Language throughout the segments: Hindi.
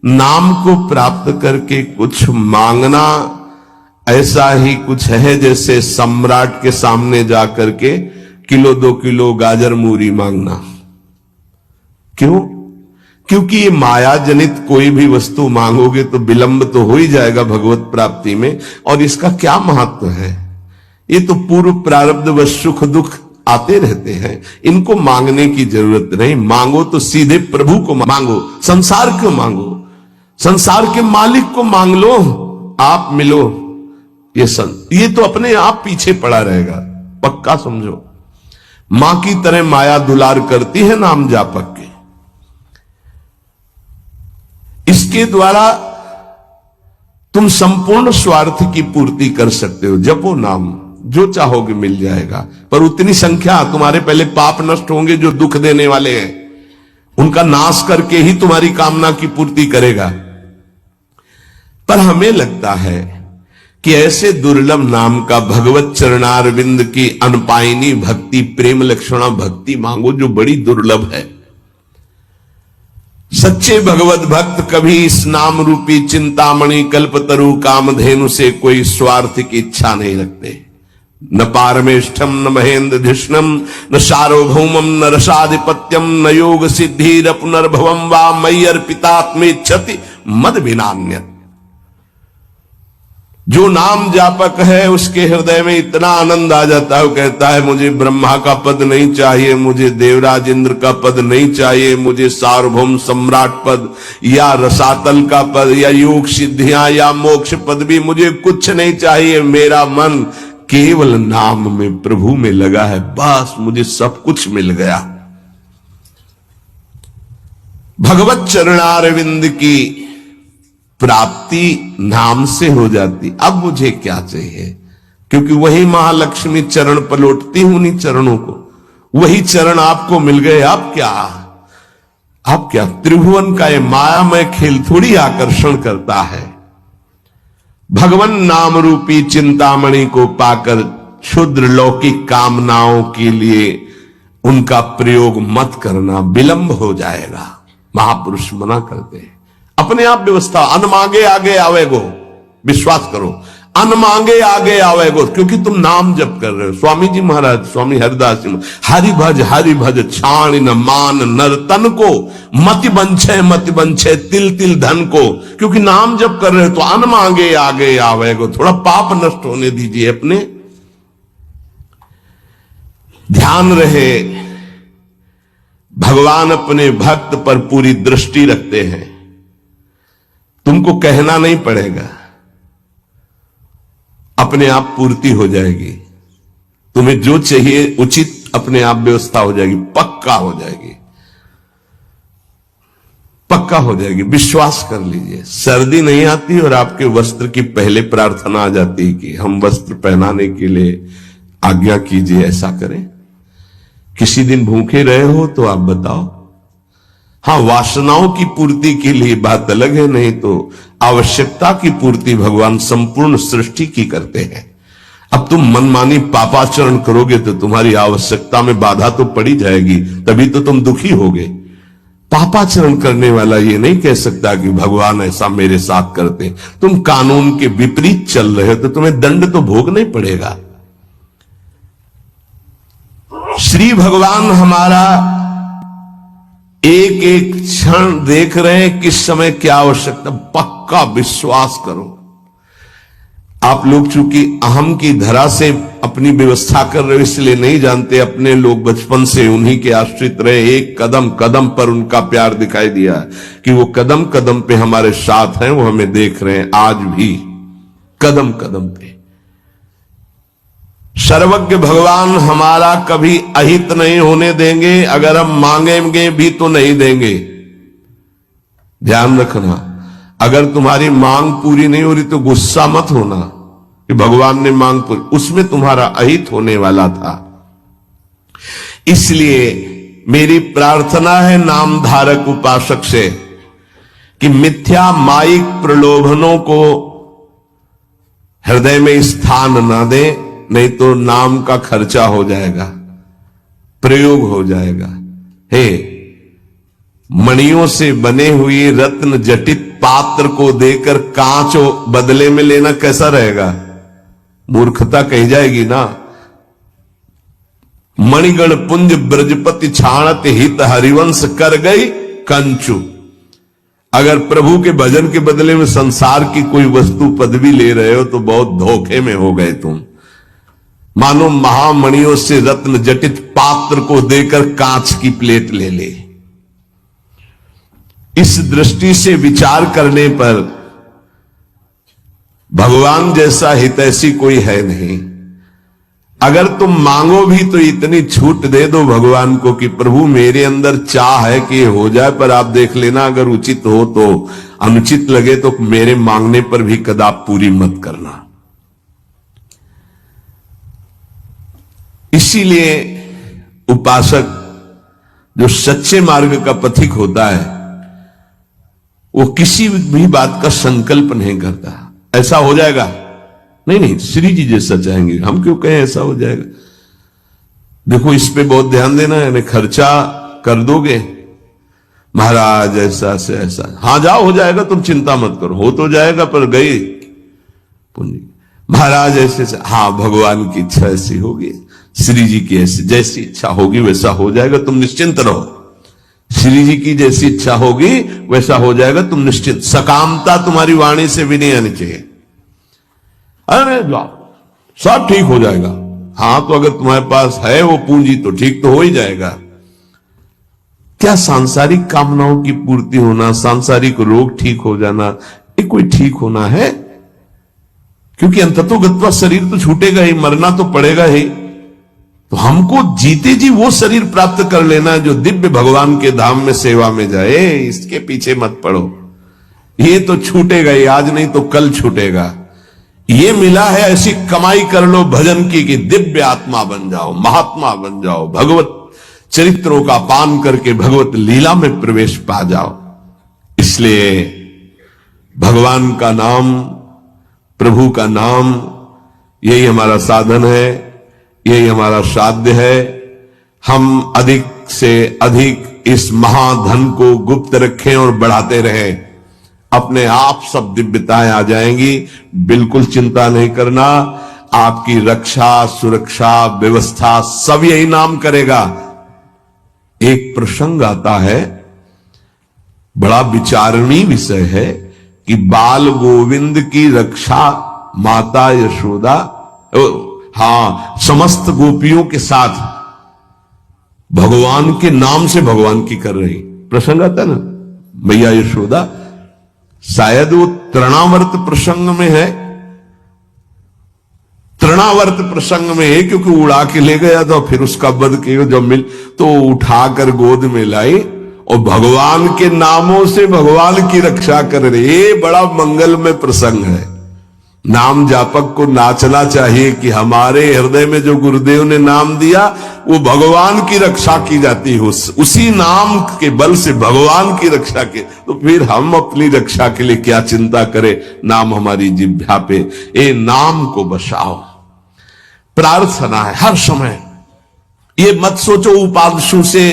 नाम को प्राप्त करके कुछ मांगना ऐसा ही कुछ है जैसे सम्राट के सामने जाकर के किलो 2 किलो गाजर मूरी मांगना। क्यों? क्योंकि ये माया जनित कोई भी वस्तु मांगोगे तो विलंब तो हो ही जाएगा भगवत प्राप्ति में, और इसका क्या महत्व है? ये तो पूर्व प्रारब्ध व सुख दुख आते रहते हैं, इनको मांगने की जरूरत नहीं। मांगो तो सीधे प्रभु को मांगो, संसार क्यों मांगो? संसार के मालिक को मांग लो, आप मिलो। ये तो अपने आप पीछे पड़ा रहेगा, पक्का समझो। मां की तरह माया दुलार करती है नाम जापक के। इसके द्वारा तुम संपूर्ण स्वार्थ की पूर्ति कर सकते हो। जपो नाम, जो चाहोगे मिल जाएगा, पर उतनी संख्या तुम्हारे पहले पाप नष्ट होंगे जो दुख देने वाले हैं, उनका नाश करके ही तुम्हारी कामना की पूर्ति करेगा। पर हमें लगता है कि ऐसे दुर्लभ नाम का भगवत चरणारविंद की अनपायनी भक्ति, प्रेम लक्षणा भक्ति मांगो जो बड़ी दुर्लभ है। सच्चे भगवत भक्त कभी इस नाम रूपी चिंतामणि कल्पतरु कामधेनु से कोई स्वार्थ की इच्छा नहीं रखते। न पारमेष्ठम न महेंद्र धिष्णम न सार्वभौमम न रसाधिपत्यम न योग सिद्धिर पुनर्भवम वा मयि अर्पितात्मेच्छति मद विनान्यत। जो नाम जापक है उसके हृदय में इतना आनंद आ जाता है, वो कहता है मुझे ब्रह्मा का पद नहीं चाहिए, मुझे देवराज इंद्र का पद नहीं चाहिए, मुझे सार्वभौम सम्राट पद या रसातल का पद या योग सिद्धियां या मोक्ष पद भी मुझे कुछ नहीं चाहिए। मेरा मन केवल नाम में, प्रभु में लगा है, बस मुझे सब कुछ मिल गया। भगवत चरणारविंद की प्राप्ति नाम से हो जाती। अब मुझे क्या चाहिए? क्योंकि वही महालक्ष्मी चरण पलटती हूं उन्हीं चरणों को, वही चरण आपको मिल गए। अब क्या त्रिभुवन का ये मायामय खेल थोड़ी आकर्षण करता है। भगवान नाम रूपी चिंतामणि को पाकर क्षुद्र लौकिक कामनाओं के लिए उनका प्रयोग मत करना, विलंब हो जाएगा। महापुरुष मना करते हैं। अपने आप व्यवस्था, अन मांगे आगे आवेगो, विश्वास करो, अन मांगे आगे आवेगो, क्योंकि तुम नाम जप कर रहे हो। स्वामी जी महाराज, स्वामी हरिदास जी, हरि भज छाण न मान नर तन को, मति बंछे तिल तिल धन को। क्योंकि नाम जप कर रहे हो तो अन मांगे आगे आवेगो। थोड़ा पाप नष्ट होने दीजिए अपने। ध्यान रहे, भगवान अपने भक्त पर पूरी दृष्टि रखते हैं। तुमको कहना नहीं पड़ेगा, अपने आप पूर्ति हो जाएगी। तुम्हें जो चाहिए उचित अपने आप व्यवस्था हो जाएगी, पक्का हो जाएगी, पक्का हो जाएगी। विश्वास कर लीजिए। सर्दी नहीं आती और आपके वस्त्र की पहले प्रार्थना आ जाती है कि हम वस्त्र पहनाने के लिए आज्ञा कीजिए, ऐसा करें। किसी दिन भूखे रहे हो तो आप बताओ। हाँ, वासनाओं की पूर्ति के लिए बात अलग है, नहीं तो आवश्यकता की पूर्ति भगवान संपूर्ण सृष्टि की करते हैं। अब तुम मनमानी पापाचरण करोगे तो तुम्हारी आवश्यकता में बाधा तो पड़ी जाएगी, तभी तो तुम दुखी होगे। पापाचरण करने वाला ये नहीं कह सकता कि भगवान ऐसा मेरे साथ करते। तुम कानून के विपरीत चल रहे हो तो तुम्हें दंड तो भोगना ही पड़ेगा। श्री भगवान हमारा एक एक क्षण देख रहे हैं, किस समय क्या आवश्यकता। पक्का विश्वास करो। आप लोग चूंकि अहम की धरा से अपनी व्यवस्था कर रहे हो इसलिए नहीं जानते। अपने लोग बचपन से उन्हीं के आश्रित रहे, एक कदम कदम पर उनका प्यार दिखाई दिया कि वो कदम कदम पे हमारे साथ हैं, वो हमें देख रहे हैं आज भी, कदम कदम पे। सर्वज्ञ भगवान हमारा कभी अहित नहीं होने देंगे, अगर हम मांगेंगे भी तो नहीं देंगे। ध्यान रखना, अगर तुम्हारी मांग पूरी नहीं हो रही तो गुस्सा मत होना कि भगवान ने मांग पूरी, उसमें तुम्हारा अहित होने वाला था। इसलिए मेरी प्रार्थना है नाम धारक उपासक से कि मिथ्या माइक प्रलोभनों को हृदय में स्थान न दे, नहीं तो नाम का खर्चा हो जाएगा, प्रयोग हो जाएगा। हे, मणियों से बने हुए रत्न जटित पात्र को देकर कांच बदले में लेना कैसा रहेगा? मूर्खता कही जाएगी ना। मणिगण पुंज ब्रजपति छाणत हित हरिवंश कर गई कंचु। अगर प्रभु के भजन के बदले में संसार की कोई वस्तु पदवी ले रहे हो तो बहुत धोखे में हो गए तुम। मानो महामणियों से रत्न जटित पात्र को देकर कांच की प्लेट ले ले। इस दृष्टि से विचार करने पर भगवान जैसा हितैषी कोई है नहीं। अगर तुम मांगो भी तो इतनी छूट दे दो भगवान को कि प्रभु मेरे अंदर चाह है कि ये हो जाए, पर आप देख लेना अगर उचित हो तो, अनुचित लगे तो मेरे मांगने पर भी कदाप पूरी मत करना। इसीलिए उपासक जो सच्चे मार्ग का पथिक होता है वो किसी भी बात का संकल्प नहीं करता ऐसा हो जाएगा, नहीं नहीं श्री जी जैसा चाहेंगे, हम क्यों कहें ऐसा हो जाएगा। देखो इस पे बहुत ध्यान देना है। यानी खर्चा कर दोगे महाराज ऐसा से ऐसा, हां जाओ हो जाएगा, तुम चिंता मत करो, हो तो जाएगा, पर गई पुण्य। महाराज ऐसे से, हाँ भगवान की इच्छा ऐसी होगी, श्री जी की ऐसी जैसी इच्छा होगी वैसा हो जाएगा, तुम निश्चिंत रहो। श्री जी की जैसी इच्छा होगी वैसा हो जाएगा, तुम निश्चिंत। सकामता तुम्हारी वाणी से भी नहीं आनी चाहिए। अरे जाओ सब ठीक हो जाएगा। हां तो अगर तुम्हारे पास है वो पूंजी तो ठीक तो हो ही जाएगा। क्या सांसारिक कामनाओं की पूर्ति होना, सांसारिक रोग ठीक हो जाना, ये कोई ठीक होना है? क्योंकि अंततोगत्वा शरीर तो छूटेगा ही, मरना तो पड़ेगा ही। तो हमको जीते जी वो शरीर प्राप्त कर लेना जो दिव्य भगवान के धाम में सेवा में जाए, इसके पीछे मत पड़ो। ये तो छूटेगा ही, आज नहीं तो कल छूटेगा। ये मिला है ऐसी कमाई कर लो भजन की कि दिव्य आत्मा बन जाओ, महात्मा बन जाओ, भगवत चरित्रों का पान करके भगवत लीला में प्रवेश पा जाओ। इसलिए भगवान का नाम, प्रभु का नाम, यही हमारा साधन है, यही हमारा साध्य है। हम अधिक से अधिक इस महाधन को गुप्त रखें और बढ़ाते रहें, अपने आप सब दिव्यताएं आ जाएंगी। बिल्कुल चिंता नहीं करना, आपकी रक्षा सुरक्षा व्यवस्था सब यही नाम करेगा। एक प्रसंग आता है, बड़ा विचारणीय विषय है कि बाल गोविंद की रक्षा माता यशोदा, हां समस्त गोपियों के साथ भगवान के नाम से भगवान की कर रही। प्रसंग आता ना, मैया यशोदा, शायद वो तृणावर्त प्रसंग में है, तृणावर्त प्रसंग में है, क्योंकि उड़ा के ले गया था, फिर उसका वध किया, जब मिल तो उठाकर गोद में लाई और भगवान के नामों से भगवान की रक्षा कर रही। ये बड़ा मंगलमय प्रसंग है। नाम जापक को नाचना चाहिए कि हमारे हृदय में जो गुरुदेव ने नाम दिया वो भगवान की रक्षा की जाती है, उसी नाम के बल से भगवान की रक्षा के। तो फिर हम अपनी रक्षा के लिए क्या चिंता करें, नाम हमारी जिह्वा पे, ये नाम को बसाओ। प्रार्थना है हर समय। ये मत सोचो उपांशु से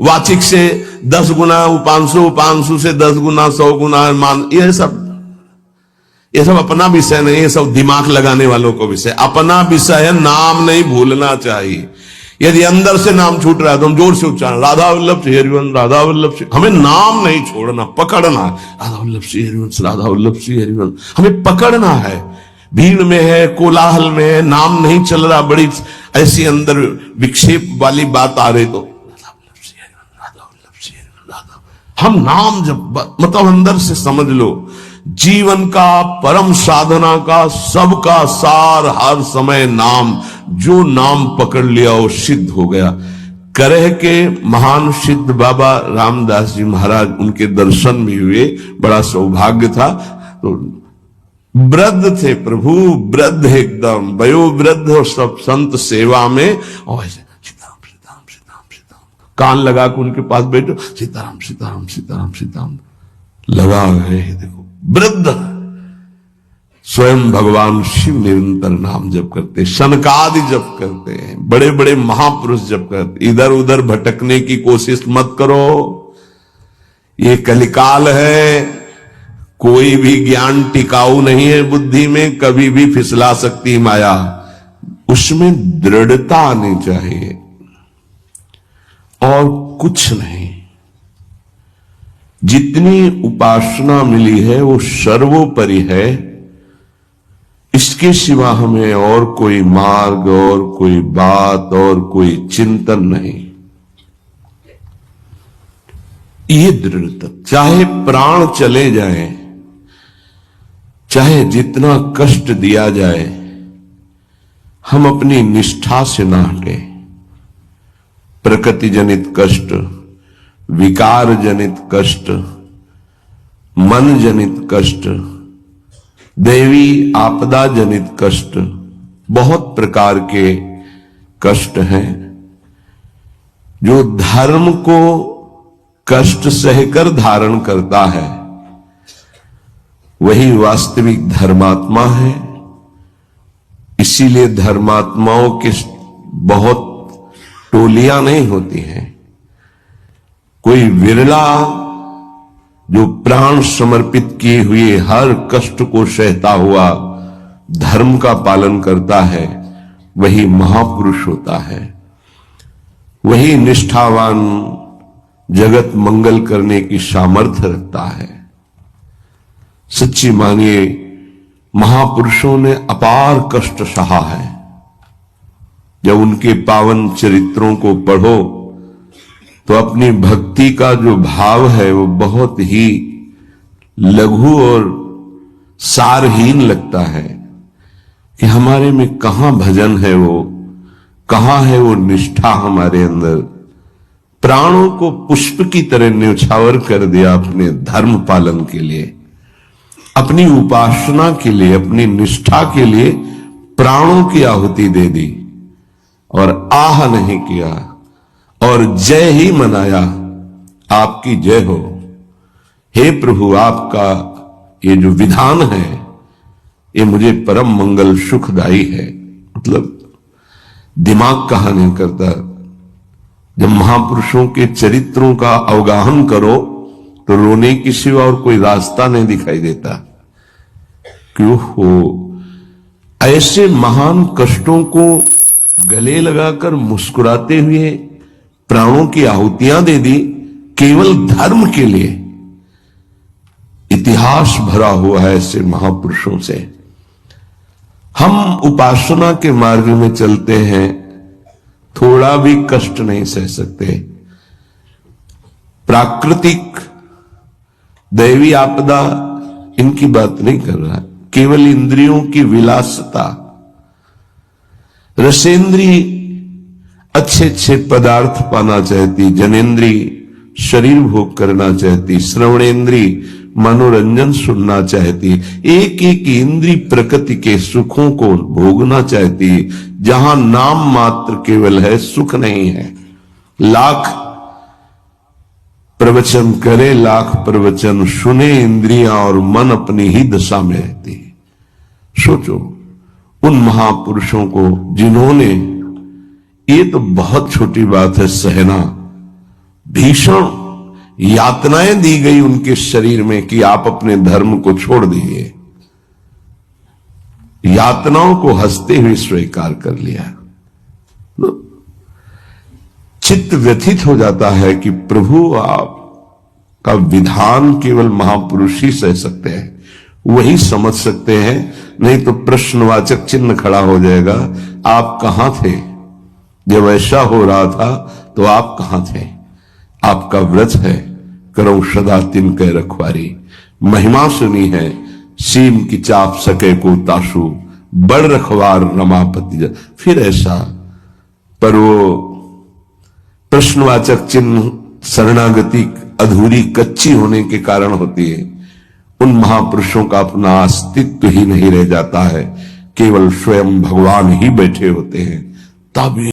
वाचिक से 10 गुना, उपांशु उपांशु से 10 गुना 100 गुना मान, ये सब अपना विषय नहीं, ये सब दिमाग लगाने वालों को विषय। अपना विषय है, नाम नहीं भूलना चाहिए। यदि अंदर से नाम छूट रहा है तो हम जोर से उच्चारण, राधा वल्लभ श्री हरिवंश, राधा वल्लभ श्री, हमें नाम नहीं छोड़ना, पकड़ना। राधा वल्लभ श्री हरिवंश, राधा वल्लभ श्री हरिवंश, हमें पकड़ना है। भीड़ में है, कोलाहल में है, नाम नहीं चल रहा, बड़ी ऐसी अंदर विक्षेप वाली बात आ रही तो राधा वल्लभ श्री हरिवंश, राधा वल्लभ श्री हरिवंश, राधा। हम नाम जब मतलब अंदर से समझ लो, जीवन का परम साधना का सबका सार हर समय नाम। जो नाम पकड़ लिया वो सिद्ध हो गया। करह के महान सिद्ध बाबा रामदास जी महाराज, उनके दर्शन भी हुए, बड़ा सौभाग्य था। तो वृद्ध थे प्रभु, वृद्ध एकदम वयोवृद्ध, और सब संत सेवा में, और सीताराम सीताराम सीताराम सीताराम कान लगा के उनके पास बैठो, सीताराम सीताराम सीताराम सीताराम लगा गए। देखो वृद्ध स्वयं भगवान शिव निरंतर नाम जप करते, शनकादि जप करते हैं, बड़े बड़े महापुरुष जप करते। इधर उधर भटकने की कोशिश मत करो, ये कलिकाल है। कोई भी ज्ञान टिकाऊ नहीं है बुद्धि में, कभी भी फिसला सकती माया। उसमें दृढ़ता आनी चाहिए और कुछ नहीं। जितनी उपासना मिली है वो सर्वोपरि है। इसके सिवा हमें और कोई मार्ग और कोई बात और कोई चिंतन नहीं। ये दृढ़ता, चाहे प्राण चले जाएं, चाहे जितना कष्ट दिया जाए, हम अपनी निष्ठा से ना हटे। प्रकृति जनित कष्ट, विकार जनित कष्ट, मन जनित कष्ट, दैवी आपदा जनित कष्ट, बहुत प्रकार के कष्ट हैं। जो धर्म को कष्ट सहकर धारण करता है वही वास्तविक धर्मात्मा है। इसीलिए धर्मात्माओं की बहुत टोलियां नहीं होती हैं। कोई विरला जो प्राण समर्पित किए हुए हर कष्ट को सहता हुआ धर्म का पालन करता है, वही महापुरुष होता है। वही निष्ठावान, जगत मंगल करने की सामर्थ्य रखता है। सच्ची मानिए, महापुरुषों ने अपार कष्ट सहा है। जब उनके पावन चरित्रों को पढ़ो तो अपनी भक्ति का जो भाव है वो बहुत ही लघु और सारहीन लगता है कि हमारे में कहां भजन है, वो कहां है वो निष्ठा हमारे अंदर। प्राणों को पुष्प की तरह न्यौछावर कर दिया अपने धर्म पालन के लिए, अपनी उपासना के लिए, अपनी निष्ठा के लिए प्राणों की आहुति दे दी और आह नहीं किया और जय ही मनाया। आपकी जय हो हे प्रभु, आपका ये जो विधान है ये मुझे परम मंगल सुखदायी है। मतलब दिमाग कहा नहीं करता। जब महापुरुषों के चरित्रों का अवगाहन करो तो रोने की सिवा और कोई रास्ता नहीं दिखाई देता। क्यों हो ऐसे महान कष्टों को गले लगाकर मुस्कुराते हुए प्राणों की आहुतियां दे दी केवल धर्म के लिए। इतिहास भरा हुआ है ऐसे महापुरुषों से। हम उपासना के मार्ग में चलते हैं, थोड़ा भी कष्ट नहीं सह सकते। प्राकृतिक दैवी आपदा इनकी बात नहीं कर रहा, केवल इंद्रियों की विलासता। रसेंद्री अच्छे अच्छे पदार्थ पाना चाहती, जनेन्द्री शरीर भोग करना चाहती, श्रवणेन्द्री मनोरंजन सुनना चाहती, एक एक इंद्री प्रकृति के सुखों को भोगना चाहती। जहां नाम मात्र केवल है, सुख नहीं है। लाख प्रवचन करे, लाख प्रवचन सुने, इंद्रियां और मन अपनी ही दशा में रहती। सोचो उन महापुरुषों को जिन्होंने, ये तो बहुत छोटी बात है सहना, भीषण यातनाएं दी गई उनके शरीर में कि आप अपने धर्म को छोड़ दीजिए। यातनाओं को हंसते हुए स्वीकार कर लिया। चित्त व्यथित हो जाता है कि प्रभु आपका विधान केवल महापुरुष ही सह सकते हैं, वही समझ सकते हैं, नहीं तो प्रश्नवाचक चिन्ह खड़ा हो जाएगा। आप कहां थे जब ऐसा हो रहा था? तो आप कहां थे? आपका व्रत है, करो सदा तिनके रखवारी। महिमा सुनी है, सीम की चाप सके को ताशु, बड़ रखवार रमापति। फिर ऐसा, पर वो प्रश्नवाचक चिन्ह शरणागति अधूरी कच्ची होने के कारण होती है। उन महापुरुषों का अपना अस्तित्व ही नहीं रह जाता है, केवल स्वयं भगवान ही बैठे होते हैं। तब